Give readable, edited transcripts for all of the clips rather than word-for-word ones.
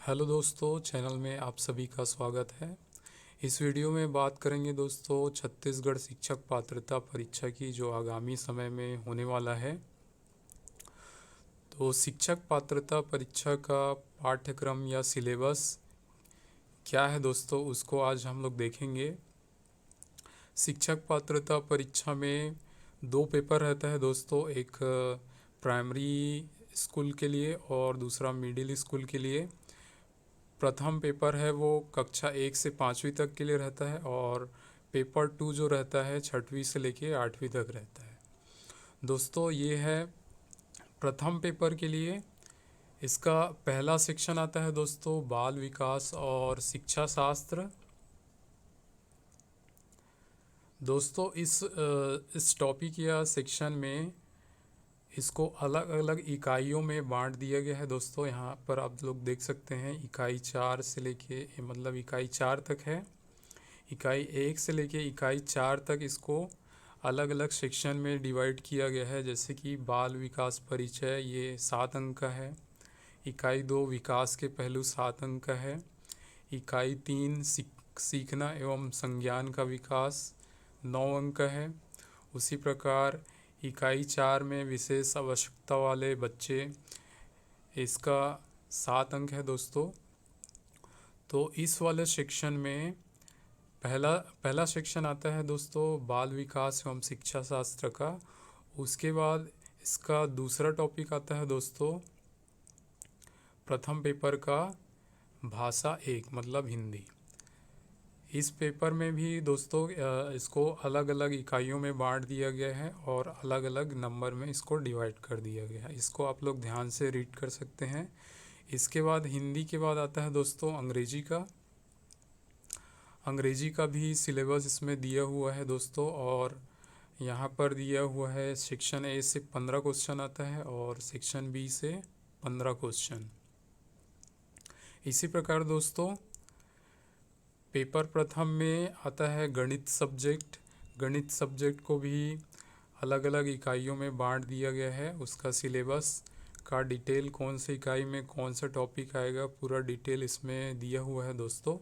Hello दोस्तों, channel में आप सभी का स्वागत है। इस वीडियो में बात करेंगे दोस्तों छत्तीसगढ़ शिक्षक पात्रता परीक्षा की जो आगामी समय में होने वाला है। तो शिक्षक पात्रता परीक्षा का पाठ्यक्रम या सिलेबस क्या है दोस्तों, उसको आज हम लोग देखेंगे। शिक्षक पात्रता परीक्षा में दो पेपर रहता है दोस्तों, एक प्राइमरी स्कूल के लिए और दूसरा मिडिल स्कूल के लिए। प्रथम पेपर है वो कक्षा 1 से 5वीं तक के लिए रहता है और पेपर 2 जो रहता है 6वीं से लेके 8वीं तक रहता है। दोस्तों ये है प्रथम पेपर के लिए। इसका पहला सेक्शन आता है दोस्तों बाल विकास और शिक्षा शास्त्र। दोस्तों इस टॉपिक या सेक्शन में इसको अलग अलग इकाइयों में बांट दिया गया है दोस्तों। यहाँ पर आप लोग देख सकते हैं इकाई 4 से लेके मतलब इकाई 4 तक है। इकाई 1 से लेके इकाई 4 तक इसको अलग अलग सेक्शन में डिवाइड किया गया है। जैसे कि बाल विकास परिचय, ये 7 अंक का है। इकाई 2 विकास के पहलू 7 अंक का है। इकाई 3 सीखना एवं संज्ञान का विकास 9 अंक का है। उसी प्रकार इकाई 4 में विशेष आवश्यकता वाले बच्चे, इसका 7 अंक है दोस्तों। तो इस वाले सेक्शन में पहला पहला सेक्शन आता है दोस्तों बाल विकास एवं शिक्षा शास्त्र का। उसके बाद इसका दूसरा टॉपिक आता है दोस्तों प्रथम पेपर का भाषा 1 मतलब हिंदी। इस पेपर में भी दोस्तों इसको अलग अलग इकाइयों में बांट दिया गया है और अलग अलग नंबर में इसको डिवाइड कर दिया गया है। इसको आप लोग ध्यान से रीड कर सकते हैं। इसके बाद हिंदी के बाद आता है दोस्तों अंग्रेजी का। अंग्रेजी का भी सिलेबस इसमें दिया हुआ है दोस्तों, और यहाँ पर दिया हुआ है सेक्शन ए से 15 क्वेश्चन आता है और सेक्शन बी से 15 क्वेश्चन। इसी प्रकार दोस्तों पेपर प्रथम में आता है गणित सब्जेक्ट। गणित सब्जेक्ट को भी अलग अलग इकाइयों में बांट दिया गया है। उसका सिलेबस का डिटेल, कौन सी इकाई में कौन सा टॉपिक आएगा, पूरा डिटेल इसमें दिया हुआ है दोस्तों।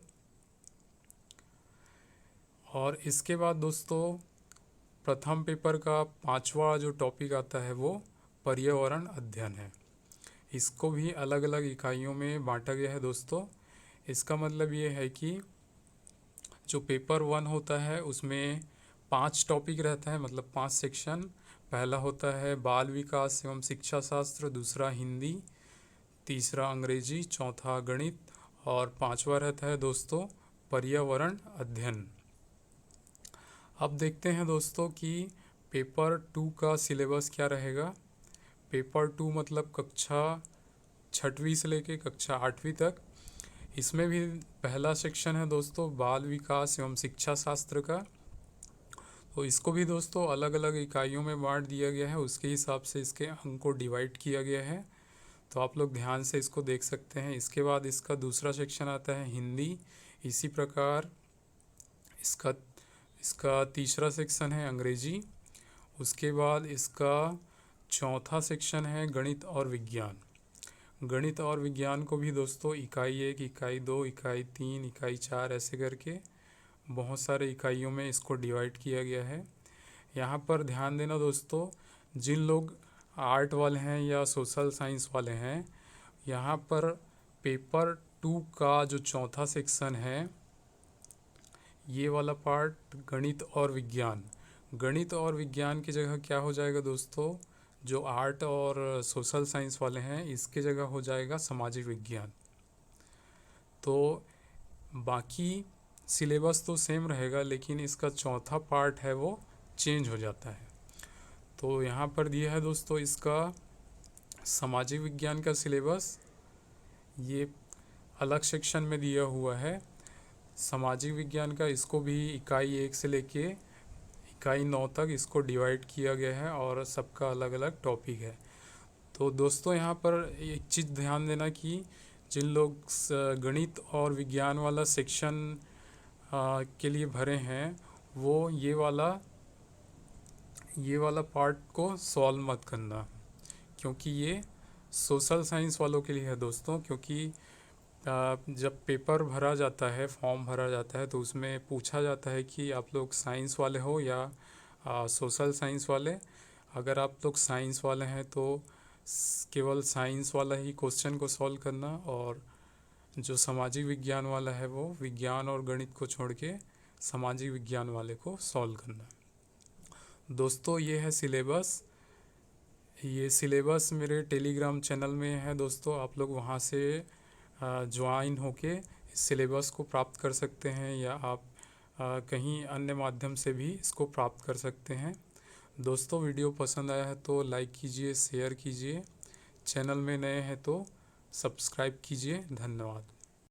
और इसके बाद दोस्तों प्रथम पेपर का 5वां जो टॉपिक आता है वो पर्यावरण अध्ययन है। इसको भी अलग अलग इकाइयों में बांटा गया है दोस्तों। इसका मतलब ये है कि जो पेपर 1 होता है उसमें 5 टॉपिक रहता है, मतलब 5 सेक्शन। पहला होता है बाल विकास एवं शिक्षा शास्त्र, दूसरा हिंदी, तीसरा अंग्रेजी, चौथा गणित और 5वां रहता है दोस्तों पर्यावरण अध्ययन। अब देखते हैं दोस्तों कि पेपर 2 का सिलेबस क्या रहेगा। पेपर 2 मतलब कक्षा 6वीं से लेके कक्षा 8वीं तक। इसमें भी पहला सेक्शन है दोस्तों बाल विकास एवं शिक्षा शास्त्र का। तो इसको भी दोस्तों अलग अलग इकाइयों में बांट दिया गया है, उसके हिसाब से इसके अंक को डिवाइड किया गया है। तो आप लोग ध्यान से इसको देख सकते हैं। इसके बाद इसका दूसरा सेक्शन आता है हिंदी। इसी प्रकार इसका इसका तीसरा सेक्शन है अंग्रेजी। उसके बाद इसका चौथा सेक्शन है गणित और विज्ञान। गणित और विज्ञान को भी दोस्तों इकाई 1, इकाई 2, इकाई 3, इकाई 4 ऐसे करके बहुत सारे इकाइयों में इसको डिवाइड किया गया है। यहाँ पर ध्यान देना दोस्तों, जिन लोग आर्ट वाले हैं या सोशल साइंस वाले हैं, यहाँ पर पेपर 2 का जो चौथा सेक्शन है, ये वाला पार्ट गणित और विज्ञान। गणित और विज्ञान की जगह क्या हो जाएगा दोस्तों, जो आर्ट और सोशल साइंस वाले हैं इसके जगह हो जाएगा सामाजिक विज्ञान। तो बाकी सिलेबस तो सेम रहेगा, लेकिन इसका चौथा पार्ट है वो चेंज हो जाता है। तो यहाँ पर दिया है दोस्तों इसका सामाजिक विज्ञान का सिलेबस, ये अलग सेक्शन में दिया हुआ है सामाजिक विज्ञान का। इसको भी इकाई 1 से लेके इकाई 9 तक इसको डिवाइड किया गया है और सबका अलग अलग टॉपिक है। तो दोस्तों यहाँ पर एक चीज़ ध्यान देना कि जिन लोग गणित और विज्ञान वाला सेक्शन के लिए भरे हैं वो ये वाला पार्ट को सॉल्व मत करना, क्योंकि ये सोशल साइंस वालों के लिए है दोस्तों। क्योंकि जब पेपर भरा जाता है, फॉर्म भरा जाता है, तो उसमें पूछा जाता है कि आप लोग साइंस वाले हो या सोशल साइंस वाले। अगर आप लोग साइंस वाले हैं तो केवल साइंस वाला ही क्वेश्चन को सॉल्व करना, और जो सामाजिक विज्ञान वाला है वो विज्ञान और गणित को छोड़ के सामाजिक विज्ञान वाले को सॉल्व करना। दोस्तों ये है सिलेबस। ये सिलेबस मेरे टेलीग्राम चैनल में है दोस्तों, आप लोग वहाँ से ज्वाइन होके इस सिलेबस को प्राप्त कर सकते हैं, या आप कहीं अन्य माध्यम से भी इसको प्राप्त कर सकते हैं। दोस्तों वीडियो पसंद आया है तो लाइक कीजिए, शेयर कीजिए, चैनल में नए हैं तो सब्सक्राइब कीजिए। धन्यवाद।